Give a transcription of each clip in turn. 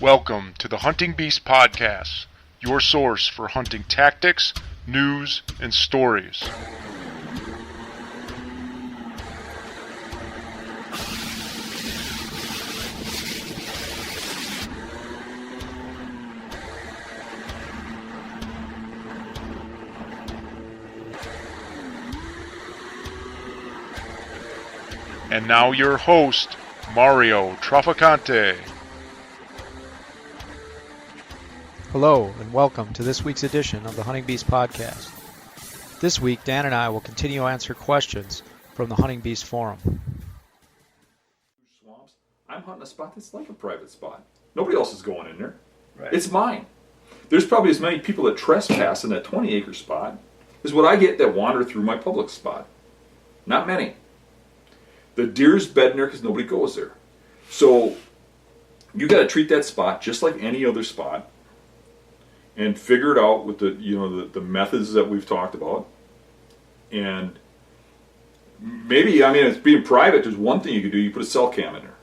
Welcome to the Hunting Beast Podcast, your source for hunting tactics, news, and stories. And now your host, Mario Traficante. Hello, and welcome to this week's edition of the Hunting Beast Podcast. This week, Dan and I will continue to answer questions from the Hunting Beast Forum. Swamps. I'm hunting a spot that's like a private spot. Nobody else is going in there. Right. It's mine. There's probably as many people that trespass in that 20-acre spot as what I get that wander through my public spot. Not many. The deer's bedding there because nobody goes there. So you got to treat that spot just like any other spot, and figure it out with the methods that we've talked about. And maybe, it's being private. There's one thing you could do. You put a cell cam in there.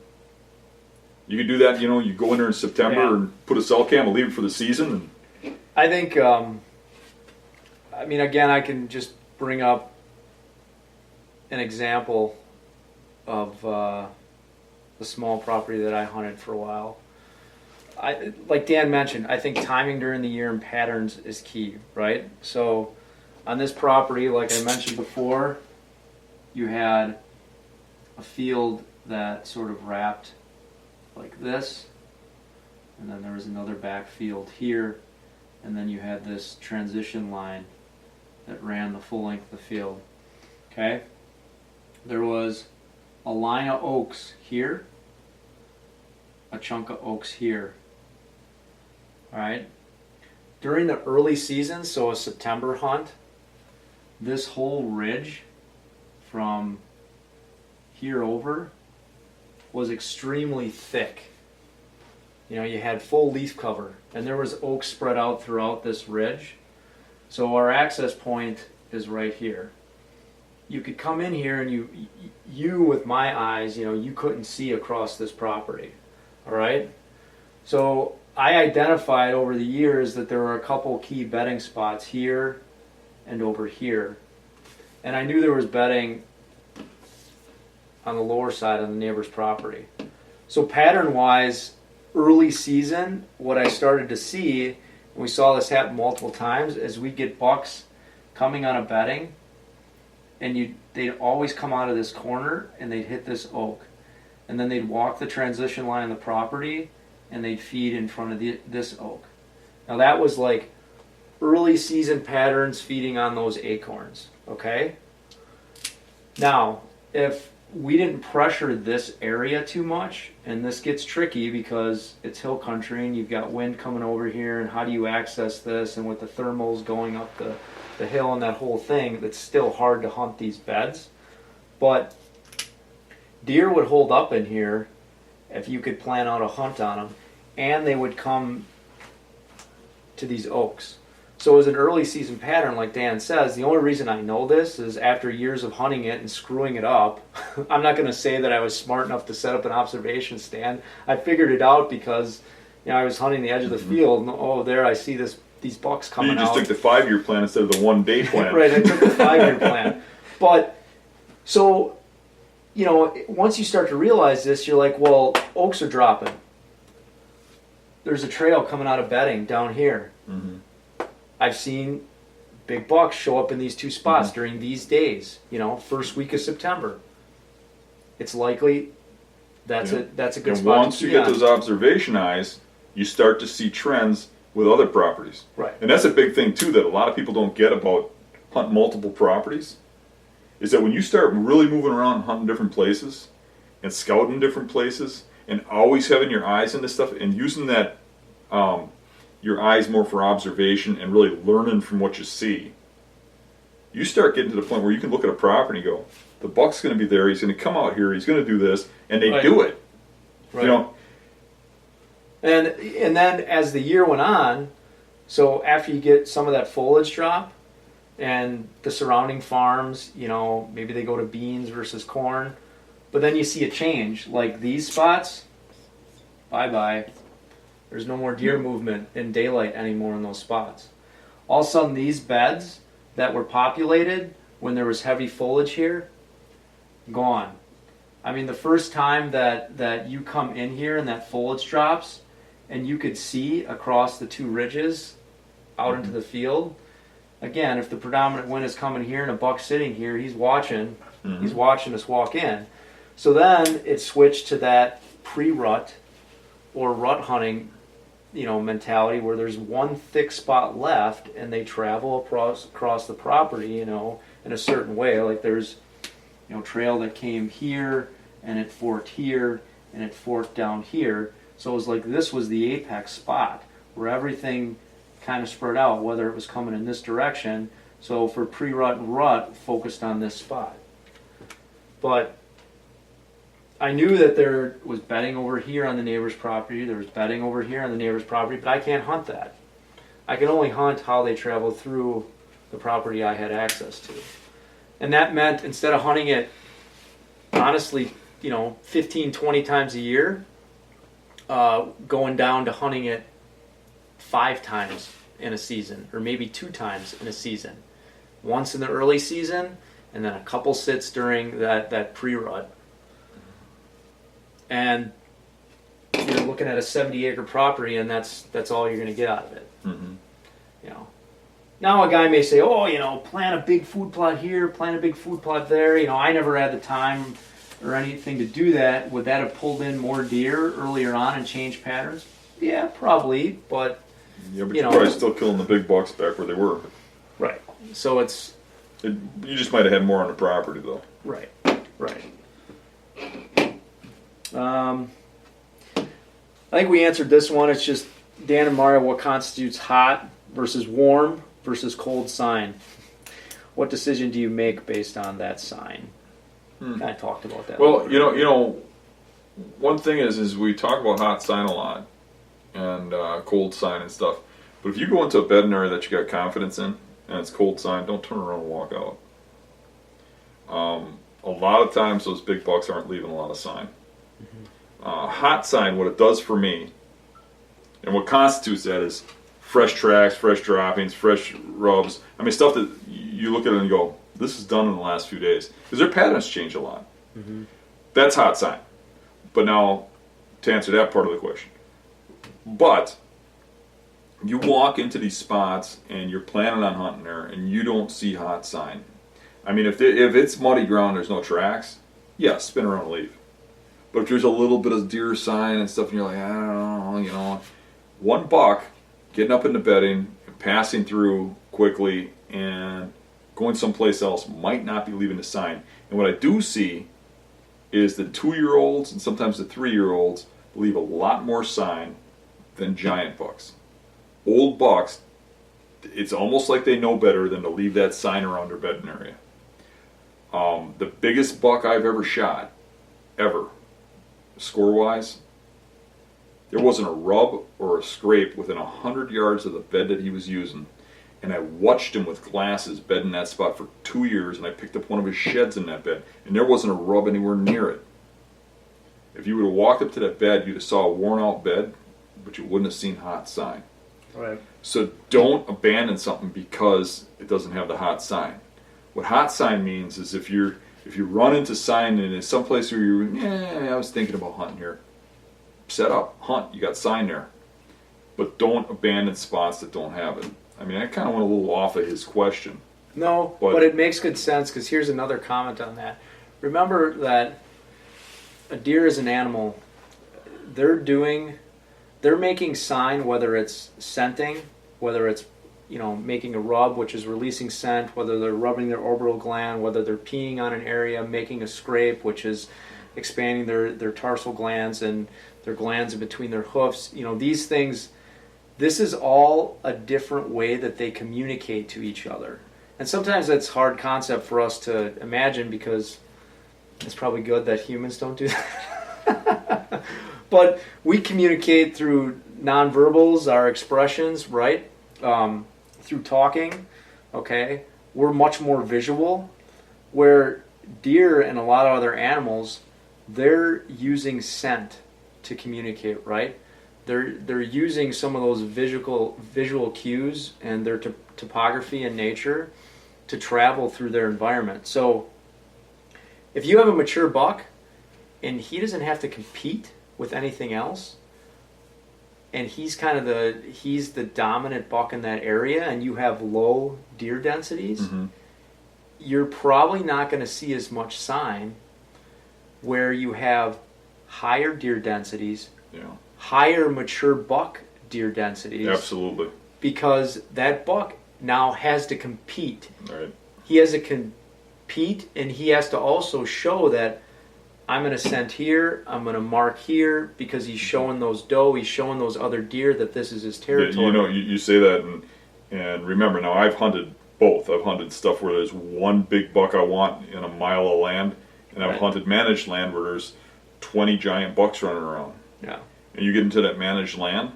You could do that. You go in there in September and put a cell cam and leave it for the season. And I think, again, I can just bring up an example of the small property that I hunted for a while. Like Dan mentioned, I think timing during the year and patterns is key, right? So on this property, like I mentioned before, you had a field that sort of wrapped like this, and then there was another back field here, and then you had this transition line that ran the full length of the field. Okay? There was a line of oaks here, a chunk of oaks here. All right. During the early season, so a September hunt, this whole ridge from here over was extremely thick. You had full leaf cover, and there was oak spread out throughout this ridge. So our access point is right here. You could come in here and you with my eyes, you couldn't see across this property. All right. So I identified over the years that there were a couple key bedding spots here and over here. And I knew there was bedding on the lower side of the neighbor's property. So pattern-wise, early season, what I started to see, and we saw this happen multiple times, is we'd get bucks coming on a bedding, and they'd always come out of this corner and they'd hit this oak. And then they'd walk the transition line of the property and they'd feed in front of this oak. Now that was like early season patterns feeding on those acorns, okay? Now, if we didn't pressure this area too much, and this gets tricky because it's hill country and you've got wind coming over here, and how do you access this, and with the thermals going up the hill and that whole thing, it's still hard to hunt these beds. But deer would hold up in here if you could plan out a hunt on them, and they would come to these oaks. So as an early season pattern, like Dan says, the only reason I know this is after years of hunting it and screwing it up. I'm not going to say that I was smart enough to set up an observation stand. I figured it out because I was hunting the edge of the field, and there I see these bucks coming out. You just took the 5-year plan instead of the 1-day plan. Right, I took the 5-year plan. But so once you start to realize this, you're like, well, oaks are dropping. There's a trail coming out of bedding down here. Mm-hmm. I've seen big bucks show up in these two spots during these days, first week of September. It's likely that's a good spot. And once you get those observation eyes, you start to see trends with other properties. Right. And that's a big thing, too, that a lot of people don't get about hunting multiple properties, is that when you start really moving around hunting different places and scouting different places and always having your eyes in this stuff and using that your eyes more for observation and really learning from what you see, you start getting to the point where you can look at a property and go, the buck's going to be there, he's going to come out here, he's going to do this, and they do it. Right. And then as the year went on, so after you get some of that foliage drop and the surrounding farms, maybe they go to beans versus corn, but then you see a change. Like these spots, bye-bye. There's no more deer movement in daylight anymore in those spots. All of a sudden, these beds that were populated when there was heavy foliage here, gone. I mean, the first time that you come in here and that foliage drops and you could see across the two ridges out into the field, again, if the predominant wind is coming here and a buck's sitting here, he's watching us walk in. So then it switched to that pre-rut or rut hunting, mentality where there's one thick spot left and they travel across the property, in a certain way. Like there's, trail that came here and it forked here and it forked down here. So it was like this was the apex spot where everything kind of spread out, whether it was coming in this direction. So for pre-rut and rut, focused on this spot. But I knew that there was bedding over here on the neighbor's property, there was bedding over here on the neighbor's property, but I can't hunt that. I can only hunt how they travel through the property I had access to. And that meant instead of hunting it, honestly, 15, 20 times a year, going down to hunting it 5 times in a season, or maybe 2 times in a season. Once in the early season, and then a couple sits during that pre-rut. And you're looking at a 70-acre property, and that's all you're going to get out of it. Mm-hmm. Now a guy may say, plant a big food plot here, plant a big food plot there. I never had the time or anything to do that. Would that have pulled in more deer earlier on and changed patterns? Yeah, probably, but... Yeah, but you're probably still killing the big bucks back where they were. Right. So you just might have had more on the property, though. Right. I think we answered this one. It's just, Dan and Mario, what constitutes hot versus warm versus cold sign? What decision do you make based on that sign? Kind of talked about that. Well, one thing is we talk about hot sign a lot and cold sign and stuff. But if you go into a bedding area that you got confidence in and it's cold sign, don't turn around and walk out. A lot of times those big bucks aren't leaving a lot of sign. Hot sign, what it does for me, and what constitutes that is fresh tracks, fresh droppings, fresh rubs. I mean, stuff that you look at it and you go, this is done in the last few days. Because their patterns change a lot. Mm-hmm. That's hot sign. But now, to answer that part of the question. But, you walk into these spots and you're planning on hunting there and you don't see hot sign. I mean, if it's muddy ground, there's no tracks, yeah, spin around and leave. But if there's a little bit of deer sign and stuff and you're like, I don't know, one buck getting up in the bedding, passing through quickly, and going someplace else might not be leaving a sign. And what I do see is the 2-year-olds and sometimes the 3-year-olds leave a lot more sign than giant bucks. Old bucks, it's almost like they know better than to leave that sign around their bedding area. The biggest buck I've ever shot, ever, score-wise, there wasn't a rub or a scrape within 100 yards of the bed that he was using. And I watched him with glasses bed in that spot for 2 years, and I picked up one of his sheds in that bed, and there wasn't a rub anywhere near it. If you would have walked up to that bed, you'd have saw a worn-out bed, but you wouldn't have seen hot sign. Right. So don't abandon something because it doesn't have the hot sign. What hot sign means is if you run into sign and it's someplace where I was thinking about hunting here, set up, hunt, you got sign there. But don't abandon spots that don't have it. I mean, I kind of went a little off of his question. No, but it makes good sense because here's another comment on that. Remember that a deer is an animal. They're making sign, whether it's scenting, whether it's making a rub, which is releasing scent, whether they're rubbing their orbital gland, whether they're peeing on an area, making a scrape, which is expanding their tarsal glands and their glands in between their hoofs. These things, this is all a different way that they communicate to each other. And sometimes that's a hard concept for us to imagine because it's probably good that humans don't do that. But we communicate through nonverbals, our expressions, right? Through talking, okay? We're much more visual, where deer and a lot of other animals, they're using scent to communicate, right? they're using some of those visual cues and their topography and nature to travel through their environment. So if you have a mature buck and he doesn't have to compete with anything else, and he's the dominant buck in that area, and you have low deer densities, you're probably not going to see as much sign. Where you have higher deer densities, higher mature buck deer densities. Absolutely. Because that buck now has to compete. Right. He has to compete, and he has to also show that I'm going to scent here, I'm going to mark here, because he's showing those doe, he's showing those other deer that this is his territory. You know, you say that, and remember, now I've hunted both. I've hunted stuff where there's one big buck I want in a mile of land, and I've hunted managed land where there's 20 giant bucks running around. Yeah. And you get into that managed land,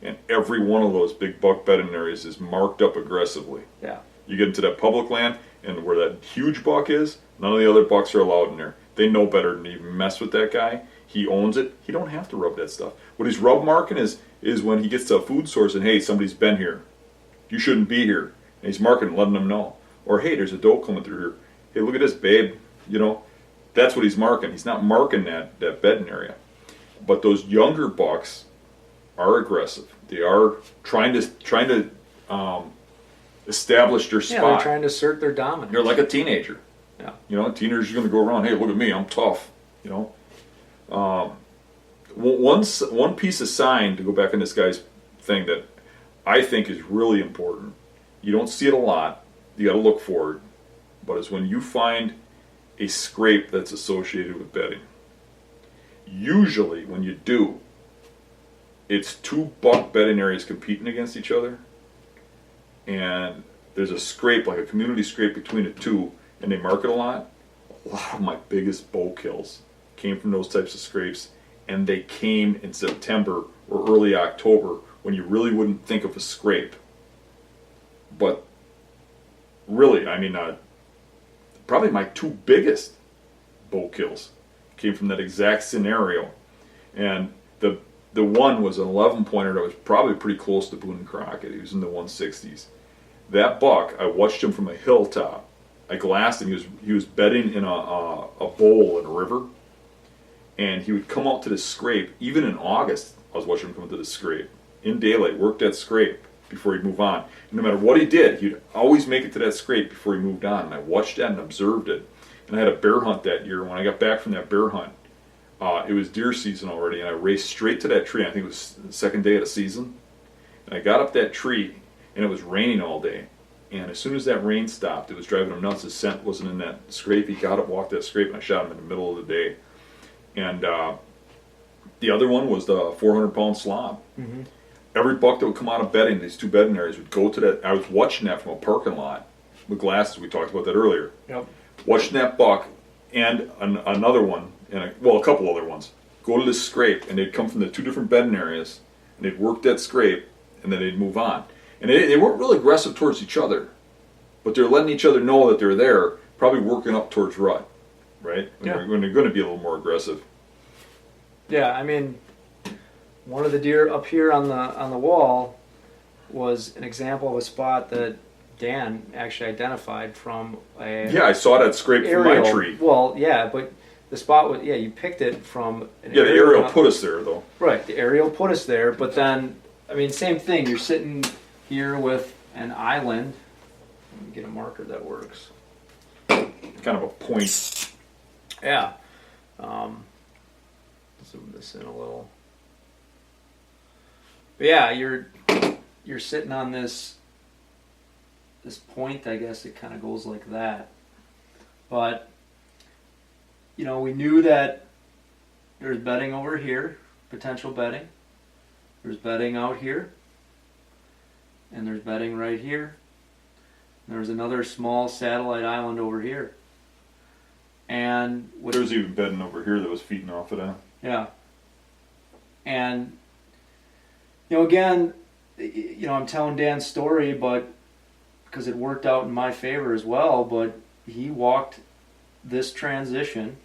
and every one of those big buck bedding areas is marked up aggressively. Yeah. You get into that public land, and where that huge buck is, none of the other bucks are allowed in there. They know better than to even mess with that guy. He owns it. He don't have to rub that stuff. What he's rub marking is when he gets to a food source and, hey, somebody's been here. You shouldn't be here. And he's marking, letting them know. Or, hey, there's a doe coming through here. Hey, look at this, babe. You know, that's what he's marking. He's not marking that bedding area. But those younger bucks are aggressive. They are trying to establish their spot. Yeah, they're trying to assert their dominance. They're like a teenager. Yeah. You know, teenagers are going to go around, hey, look at me, I'm tough. You know, one piece of sign, to go back on this guy's thing, that I think is really important. You don't see it a lot. You got to look for it. But it's when you find a scrape that's associated with bedding. Usually, when you do, it's two buck bedding areas competing against each other, and there's a scrape, like a community scrape between the two, and they mark it a lot. A lot of my biggest bow kills came from those types of scrapes, and they came in September or early October, when you really wouldn't think of a scrape. But really, I mean, probably my two biggest bow kills came from that exact scenario. And the one was an 11-pointer that was probably pretty close to Boone and Crockett. He was in the 160s. That buck, I watched him from a hilltop. I glassed him. He was bedding in a bowl in a river, and he would come out to the scrape. Even in August, I was watching him come to the scrape in daylight, work that scrape before he'd move on. And no matter what he did, he'd always make it to that scrape before he moved on. And I watched that and observed it. And I had a bear hunt that year. When I got back from that bear hunt, it was deer season already, and I raced straight to that tree. I think it was the second day of the season. And I got up that tree, and it was raining all day. And as soon as that rain stopped, it was driving him nuts. His scent wasn't in that scrape. He got up, walked that scrape, and I shot him in the middle of the day. And the other one was the 400-pound slob. Mm-hmm. Every buck that would come out of bedding, these two bedding areas, would go to that. I was watching that from a parking lot with glasses. We talked about that earlier. Yep. Watching that buck and another one, and a couple other ones, go to this scrape, and they'd come from the two different bedding areas, and they'd work that scrape, and then they'd move on. And they weren't really aggressive towards each other, but they're letting each other know that they're there, probably working up towards rut, right? When they're going to be a little more aggressive. Yeah, I mean, one of the deer up here on the wall was an example of a spot that Dan actually identified from a Yeah, I saw that scrape aerial, from my tree. Well, yeah, but the spot was, you picked it from an Yeah, the aerial put us there, though. Right, the aerial put us there, but then, I mean, same thing, you're sitting here with an island. Let me get a marker that works. Kind of a point. Yeah. Zoom this in a little. But yeah, you're sitting on this point, I guess it kind of goes like that. But we knew that there's bedding over here, potential bedding. There's bedding out here. And there's bedding right here. And there's another small satellite island over here. And There's even bedding over here that was feeding off of that. Yeah. And again, I'm telling Dan's story, but because it worked out in my favor as well, but he walked this transition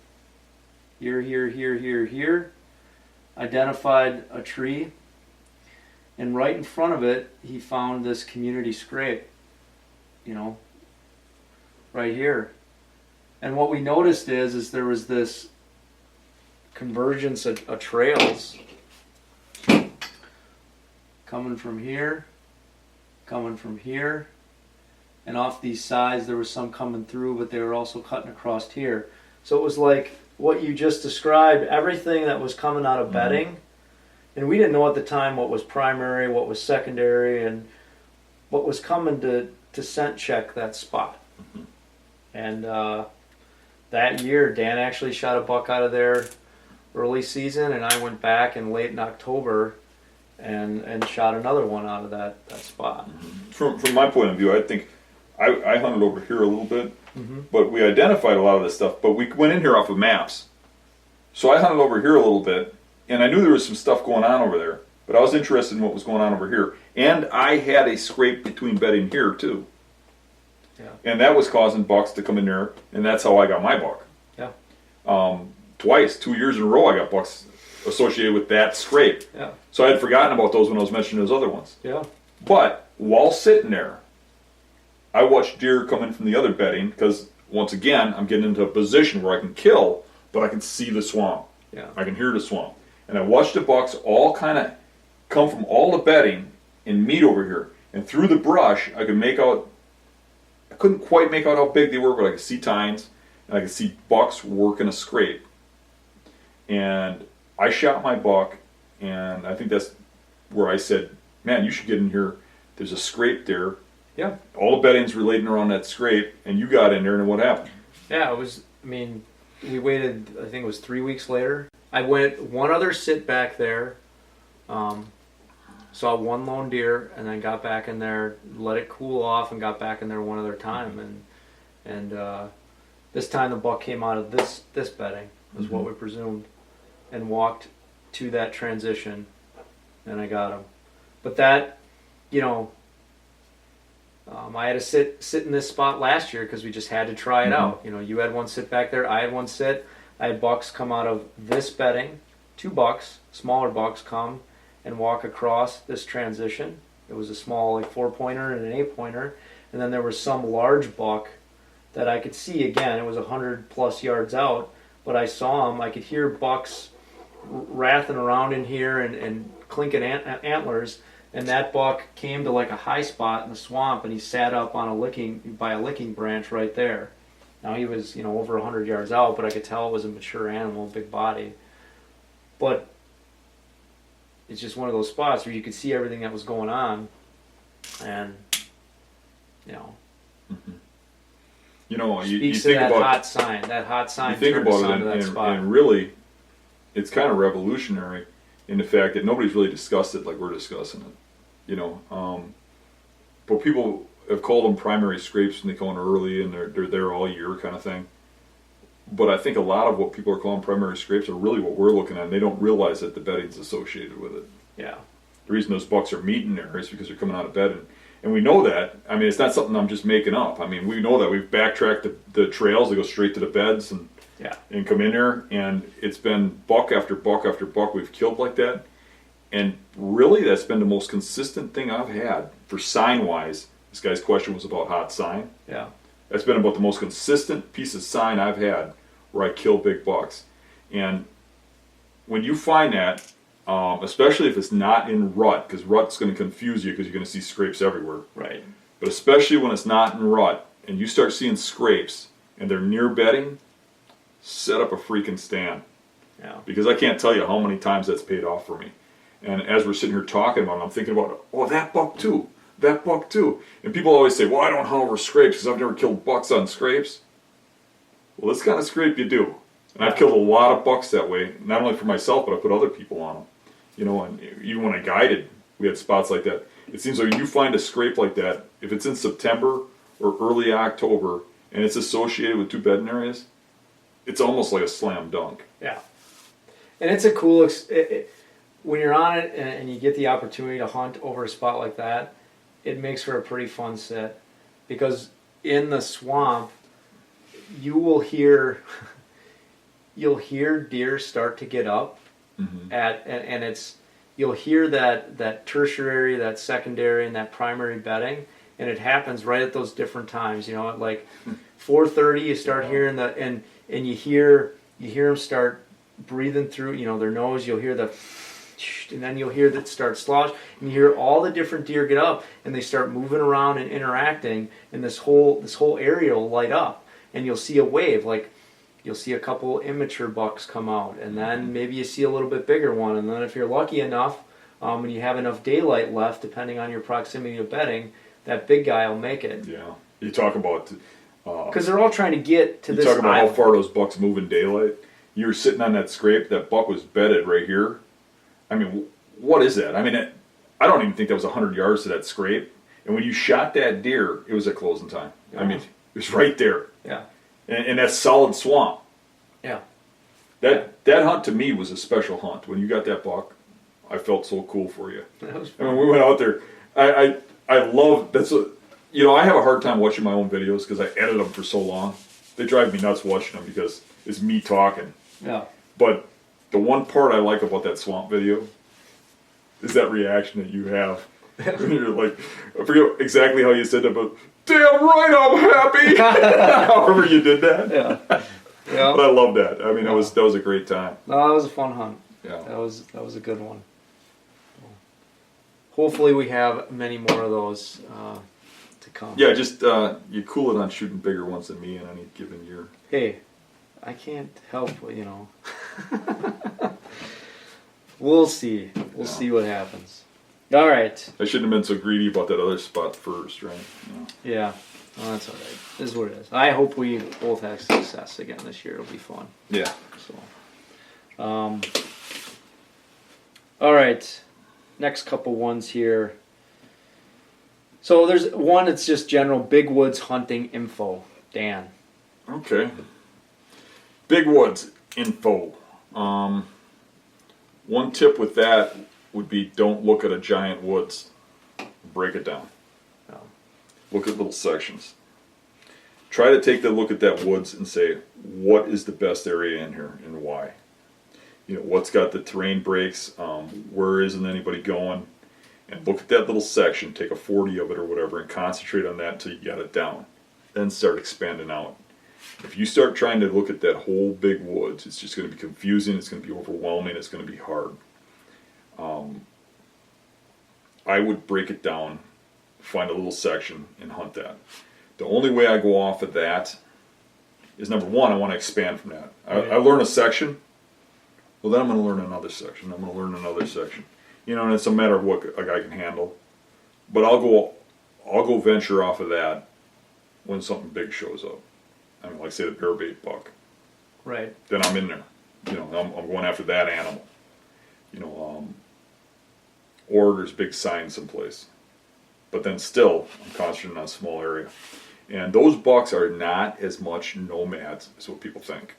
here, here, here, here, here, identified a tree And right in front of it, he found this community scrape, right here. And what we noticed is there was this convergence of trails coming from here, and off these sides there was some coming through, but they were also cutting across here. So it was like what you just described, everything that was coming out of bedding, and we didn't know at the time what was primary, what was secondary, and what was coming to scent check that spot. And that year, Dan actually shot a buck out of there early season, and I went back in late in October and shot another one out of that spot. From my point of view, I think I hunted over here a little bit, but we identified a lot of this stuff, but we went in here off of maps. So I hunted over here a little bit, and I knew there was some stuff going on over there, but I was interested in what was going on over here. And I had a scrape between bedding here, too. Yeah. And that was causing bucks to come in there, and that's how I got my buck. Yeah. Twice, 2 years in a row, I got bucks associated with that scrape. Yeah. So I had forgotten about those when I was mentioning those other ones. Yeah. But while sitting there, I watched deer come in from the other bedding because, once again, I'm getting into a position where I can kill, but I can see the swamp. Yeah. I can hear the swamp. And I watched the bucks all kind of come from all the bedding and meet over here. And through the brush, I couldn't quite make out how big they were, but I could see tines, and I could see bucks working a scrape. And I shot my buck, and I think that's where I said, man, you should get in here. There's a scrape there. Yeah. All the bedding's relating around that scrape, and you got in there, and what happened? Yeah, we waited, I think it was 3 weeks later. I went one other sit back there, saw one lone deer, and then got back in there, let it cool off, and got back in there one other time. And this time the buck came out of this bedding, was what we presumed, and walked to that transition, and I got him. But that, I had to sit in this spot last year because we just had to try it out. You had one sit back there, I had one sit. I had bucks come out of this bedding, 2 bucks, smaller bucks come and walk across this transition. It was a small 4-pointer and an 8-pointer, and then there was some large buck that I could see. Again, it was 100+ yards out, but I saw him. I could hear bucks wrathing around in here and clinking antlers. And that buck came to a high spot in the swamp, and he sat up on by a licking branch right there. Now he was, over 100 yards out, but I could tell it was a mature animal, big body. But it's just one of those spots where you could see everything that was going on, and you speaks think to that about hot sign. That hot sign. You think turned about us it, onto that spot. and really, it's kind of revolutionary in the fact that nobody's really discussed it like we're discussing it. But people have called them primary scrapes when they come in early and they're there all year kind of thing. But I think a lot of what people are calling primary scrapes are really what we're looking at, and they don't realize that the bedding's associated with it. Yeah. The reason those bucks are meeting there is because they're coming out of bed, and we know that. I mean, it's not something I'm just making up. I mean, we know that. We've backtracked the trails that go straight to the beds and come in there, and it's been buck after buck after buck we've killed like that. And really, that's been the most consistent thing I've had for sign-wise. This guy's question was about hot sign. Yeah. That's been about the most consistent piece of sign I've had where I kill big bucks. And when you find that, especially if it's not in rut, because rut's going to confuse you because you're going to see scrapes everywhere. Right. But especially when it's not in rut, and you start seeing scrapes, and they're near bedding, set up a freaking stand. Yeah. Because I can't tell you how many times that's paid off for me. And as we're sitting here talking about it, I'm thinking about, that buck too. That buck too. And people always say, well, I don't hunt over scrapes because I've never killed bucks on scrapes. Well, this kind of scrape you do. And I've killed a lot of bucks that way, not only for myself, but I put other people on them. And even when I guided, we had spots like that. It seems like you find a scrape like that, if it's in September or early October, and it's associated with 2 bedding areas, it's almost like a slam dunk. Yeah. And it's a cool, when you're on it and you get the opportunity to hunt over a spot like that, it makes for a pretty fun sit. Because in the swamp, you'll hear deer start to get up and you'll hear that tertiary, that secondary, and that primary bedding, and it happens right at those different times. You know, at like 4:30, you start hearing and you hear them start breathing through, you know, their nose. You'll hear the, and then you'll hear that start slosh, and you hear all the different deer get up and they start moving around and interacting, and this whole area will light up, and you'll see a wave. Like you'll see a couple immature bucks come out, and then maybe you see a little bit bigger one, and then if you're lucky enough, and you have enough daylight left, depending on your proximity to bedding, that big guy will make it. Yeah. You talk about Because they're all trying to get to you this talk about island. how far those bucks move in daylight. You were sitting on that scrape. That buck was bedded right here. I mean, what is that? I mean, I don't even think that was 100 yards to that scrape. And when you shot that deer, it was at closing time. I mean, it was right there. Yeah. And that's solid swamp. Yeah. That hunt to me was a special hunt. When you got that buck, I felt so cool for you. That was And fun. when we went out there, I love you know, I have a hard time watching my own videos because I edit them for so long. They drive me nuts watching them because it's me talking. Yeah. But the one part I like about that swamp video is that reaction that you have. When you're like, I forget exactly how you said it, but damn right I'm happy. However you did that. Yeah. Yeah. But I love that. I mean, that was a great time. No, that was a fun hunt. Yeah. That was a good one. Hopefully we have many more of those to come. Yeah, just you cool it on shooting bigger ones than me in any given year. Hey, I can't help, you know. We'll see. We'll see what happens. All right. I shouldn't have been so greedy about that other spot first, right? You know. Yeah. Well, that's all right. This is what it is. I hope we both have success again this year. It'll be fun. Yeah. So, all right. Next couple ones here. So there's one. It's just general big woods hunting info. Dan. Okay. Big woods info. One tip with that would be don't look at a giant woods. Break it down. Look at little sections. Try to take a look at that woods and say, what is the best area in here and why? You know, what's got the terrain breaks, where isn't anybody going? And look at that little section, take a 40 of it or whatever, and concentrate on that until you got it down. Then start expanding out. If you start trying to look at that whole big woods, it's just going to be confusing, it's going to be overwhelming, it's going to be hard. I would break it down, find a little section, and hunt that. The only way I go off of that is, number one, I want to expand from that. I learn a section, well then I'm going to learn another section, I'm going to learn another section. You know, and it's a matter of what a guy can handle. But I'll go venture off of that when something big shows up. I mean, like say the bear bait buck. Right. Then I'm in there. You know, I'm going after that animal. You know, or there's big signs someplace. But then still, I'm concentrating on a small area. And those bucks are not as much nomads as what people think.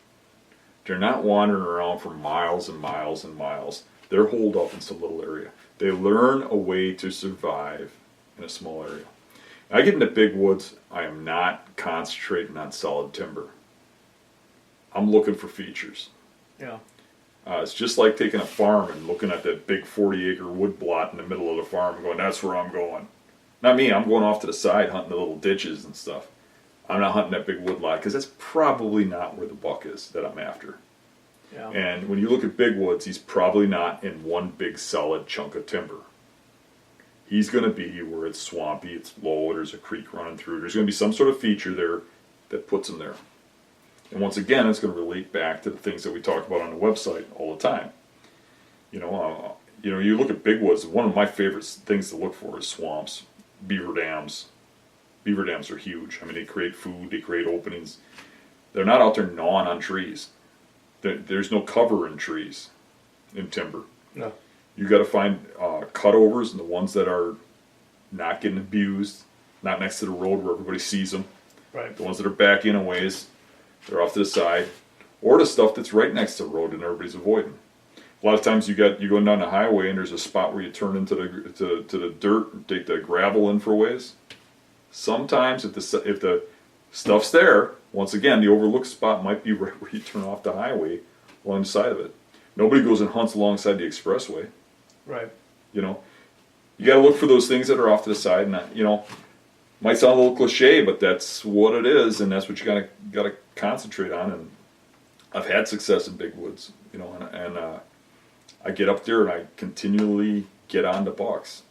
They're not wandering around for miles and miles and miles. They're holed up in some little area. They learn a way to survive in a small area. I get into big woods, I am not concentrating on solid timber. I'm looking for features. Yeah. It's just like taking a farm and looking at that big 40-acre wood blot in the middle of the farm and going, that's where I'm going. Not me, I'm going off to the side hunting the little ditches and stuff. I'm not hunting that big wood lot because that's probably not where the buck is that I'm after. Yeah. And when you look at big woods, he's probably not in one big solid chunk of timber. He's going to be where it's swampy, it's low, there's a creek running through. There's going to be some sort of feature there that puts him there. And once again, it's going to relate back to the things that we talk about on the website all the time. You know, you look at big woods. One of my favorite things to look for is swamps, beaver dams. Beaver dams are huge. I mean, they create food, they create openings. They're not out there gnawing on trees. There's no cover in trees, in timber. No. You got to find cutovers and the ones that are not getting abused, not next to the road where everybody sees them. Right. The ones that are back in a ways, they're off to the side, or the stuff that's right next to the road and everybody's avoiding. A lot of times you're going down the highway and there's a spot where you turn into the dirt and take the gravel in for ways. Sometimes if the stuff's there, once again the overlooked spot might be right where you turn off the highway along the side of it. Nobody goes and hunts alongside the expressway. Right. You know, you got to look for those things that are off to the side, and you know, might sound a little cliche, but that's what it is, and that's what you got to concentrate on. And I've had success in big woods, you know, and I get up there and I continually get on the bucks.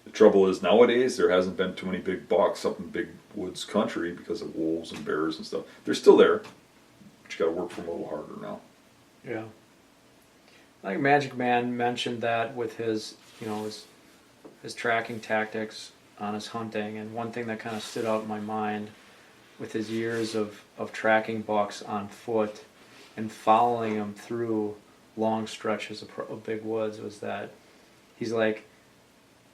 The trouble is nowadays there hasn't been too many big bucks up in big woods country because of wolves and bears and stuff. They're still there, but you got to work for them a little harder now. Yeah. I think Magic Man mentioned that with his, you know, his tracking tactics on his hunting, and one thing that kind of stood out in my mind with his years of tracking bucks on foot and following them through long stretches of big woods was that he's like,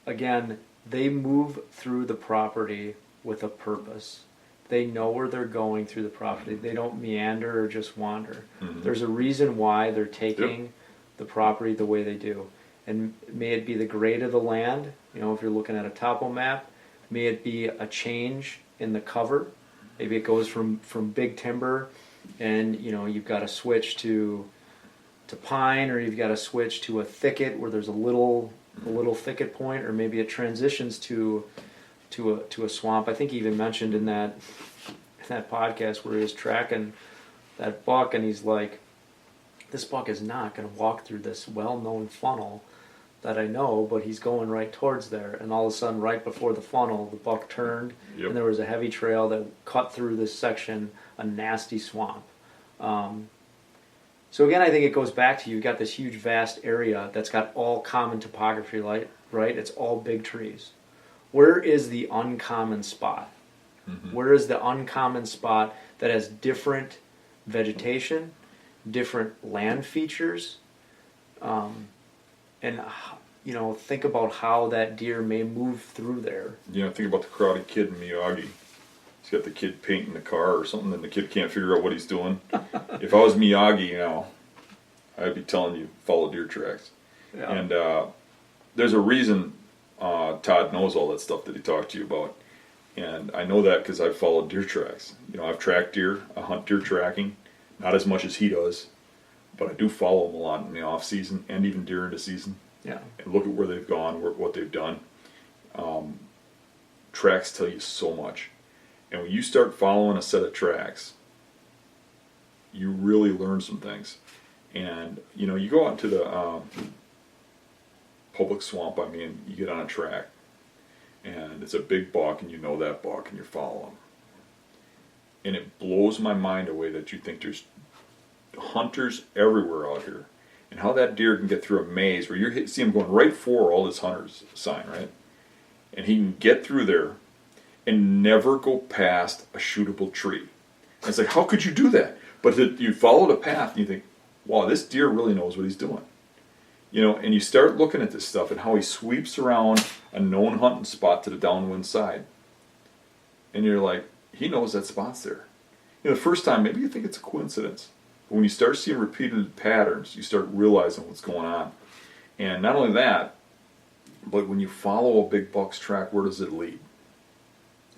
again, they move through the property with a purpose. They know where they're going through the property. They don't meander or just wander. Mm-hmm. There's a reason why they're taking the property the way they do. And may it be the grade of the land, you know, if you're looking at a topo map, may it be a change in the cover. Maybe it goes from big timber and, you know, you've got to switch to pine, or you've got to switch to a thicket where there's a little thicket point, or maybe it transitions to a swamp. I think he even mentioned in that podcast where he was tracking that buck, and he's like, this buck is not going to walk through this well-known funnel that I know, but he's going right towards there. And all of a sudden, right before the funnel, the buck turned, Yep. and there was a heavy trail that cut through this section, a nasty swamp. So again, I think it goes back to you've got this huge, vast area that's got all common topography, right? It's all big trees. Where is the uncommon spot? Mm-hmm. Where is the uncommon spot that has different vegetation, different land features, and you know, think about how that deer may move through there. You know, think about the Karate Kid in Miyagi. He's got the kid painting the car or something, and the kid can't figure out what he's doing. If I was Miyagi, you know, I'd be telling you, follow deer tracks. Yeah. And there's a reason Todd knows all that stuff that he talked to you about. And I know that because I've followed deer tracks. You know, I've tracked deer. I hunt deer tracking. Not as much as he does, but I do follow him a lot in the off season and even during the season. Yeah. And look at where they've gone, what they've done. Tracks tell you so much. And when you start following a set of tracks, you really learn some things. And, you know, you go out into the public swamp, I mean, you get on a track, and it's a big buck, and you know that buck, and you're following. And it blows my mind away that you think there's hunters everywhere out here. And how that deer can get through a maze where you see him going right for all this hunter's sign, right? And he can get through there and never go past a shootable tree. And it's like, how could you do that? But you follow the path and you think, wow, this deer really knows what he's doing. You know, and you start looking at this stuff and how he sweeps around a known hunting spot to the downwind side. And you're like, he knows that spot's there. You know, the first time, maybe you think it's a coincidence. But when you start seeing repeated patterns, you start realizing what's going on. And not only that, but when you follow a big buck's track, where does it lead?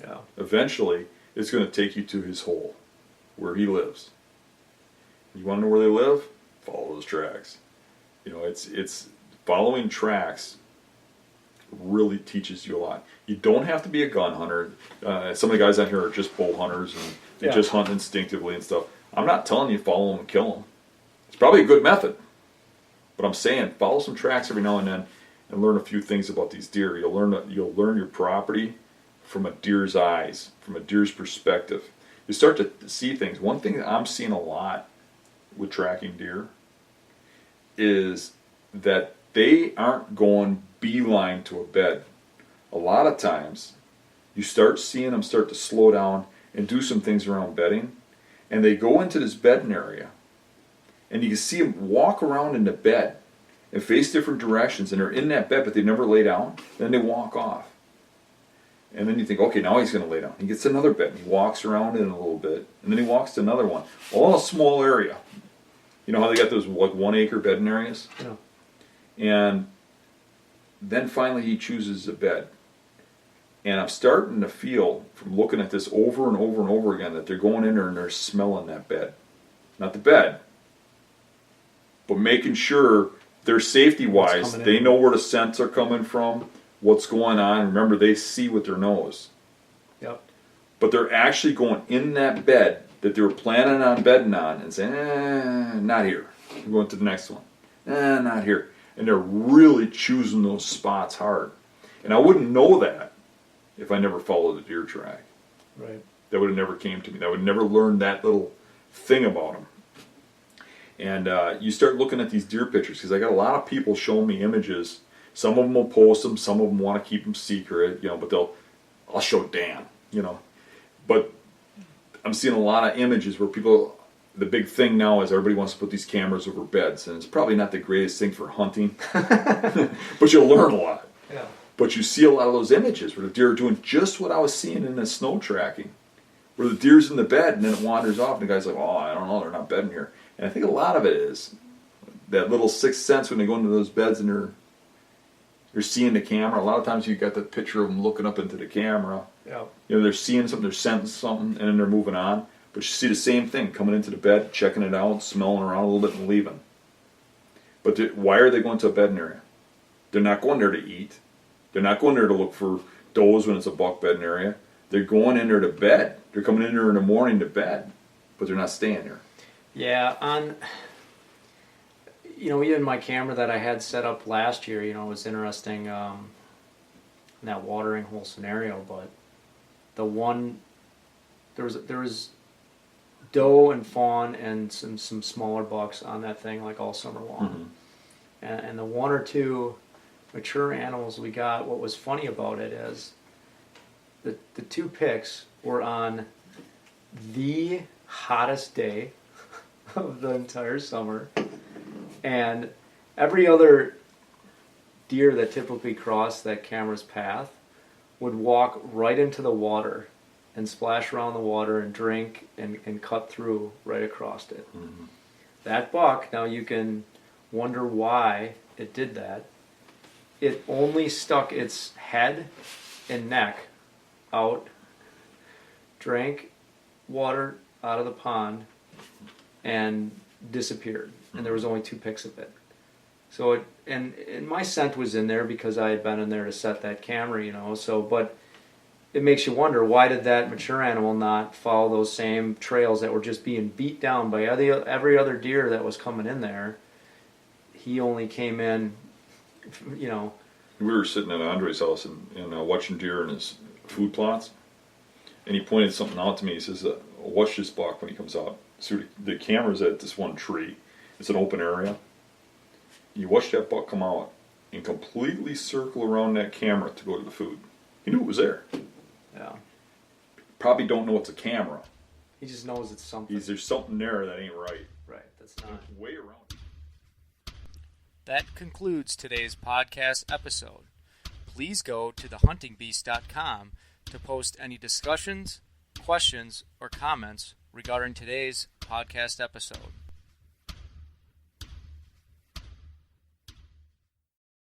Yeah. Eventually, it's going to take you to his hole, where he lives. You want to know where they live? Follow those tracks. You know, it's following tracks really teaches you a lot. You don't have to be a gun hunter. Some of the guys out here are just bow hunters and they just hunt instinctively and stuff. I'm not telling you follow them and kill them. It's probably a good method. But I'm saying follow some tracks every now and then and learn a few things about these deer. You'll learn your property from a deer's eyes, from a deer's perspective. You start to see things. One thing that I'm seeing a lot with tracking deer is that they aren't going beeline to a bed. A lot of times, you start seeing them start to slow down and do some things around bedding, and they go into this bedding area, and you can see them walk around in the bed and face different directions, and they're in that bed, but they never lay down. Then they walk off. And then you think, okay, now he's going to lay down. He gets another bed, and he walks around in a little bit, and then he walks to another one. All in a small area. You know how they got those like 1 acre bedding areas? Yeah. And then finally he chooses a bed. And I'm starting to feel, from looking at this over and over and over again, that they're going in there and they're smelling that bed. Not the bed, but making sure They're safety wise. What's coming They in. know where the scents are coming from, what's going on. Remember, they see with their nose. Yep. But they're actually going in that bed that they were planning on bedding on and saying, not here. I'm going to the next one. Not here. And they're really choosing those spots hard. And I wouldn't know that if I never followed the deer track. Right. That would have never came to me. I would never learn that little thing about them. And you start looking at these deer pictures, because I got a lot of people showing me images. Some of them will post them. Some of them want to keep them secret, but I'll show Dan, But I'm seeing a lot of images where people, the big thing now is everybody wants to put these cameras over beds, and it's probably not the greatest thing for hunting, but you'll learn a lot. Yeah. But you see a lot of those images where the deer are doing just what I was seeing in the snow tracking, where the deer's in the bed and then it wanders off, and the guy's like, oh, I don't know, they're not bedding here. And I think a lot of it is that little sixth sense when they go into those beds and they're seeing the camera. A lot of times you got the picture of them looking up into the camera. Yeah. They're seeing something, they're sensing something, and then they're moving on. But you see the same thing, coming into the bed, checking it out, smelling around a little bit and leaving. But why are they going to a bedding area? They're not going there to eat. They're not going there to look for does when it's a buck bedding area. They're going in there to bed. They're coming in there in the morning to bed, but they're not staying there. Yeah, even my camera that I had set up last year, it was interesting in that watering hole scenario, but there was doe and fawn and some smaller bucks on that thing like all summer long. Mm-hmm. And the one or two mature animals we got, what was funny about it is the two pics were on the hottest day of the entire summer, and every other deer that typically crossed that camera's path would walk right into the water and splash around the water and drink and cut through right across it. Mm-hmm. That buck, now you can wonder why it did that. It only stuck its head and neck out, drank water out of the pond, and disappeared. And there was only 2 pics of it. So and my scent was in there because I had been in there to set that camera, but it makes you wonder, why did that mature animal not follow those same trails that were just being beat down by every other deer that was coming in there? He only came in, We were sitting at Andre's house and watching deer in his food plots, and he pointed something out to me. He says, watch this buck when he comes out. So the camera's at this one tree. It's an open area. You watch that buck come out and completely circle around that camera to go to the food. He knew it was there. Yeah. Probably don't know it's a camera. He just knows it's something. There's something there that ain't right. Right, that's not. It's way around. That concludes today's podcast episode. Please go to thehuntingbeast.com to post any discussions, questions, or comments regarding today's podcast episode.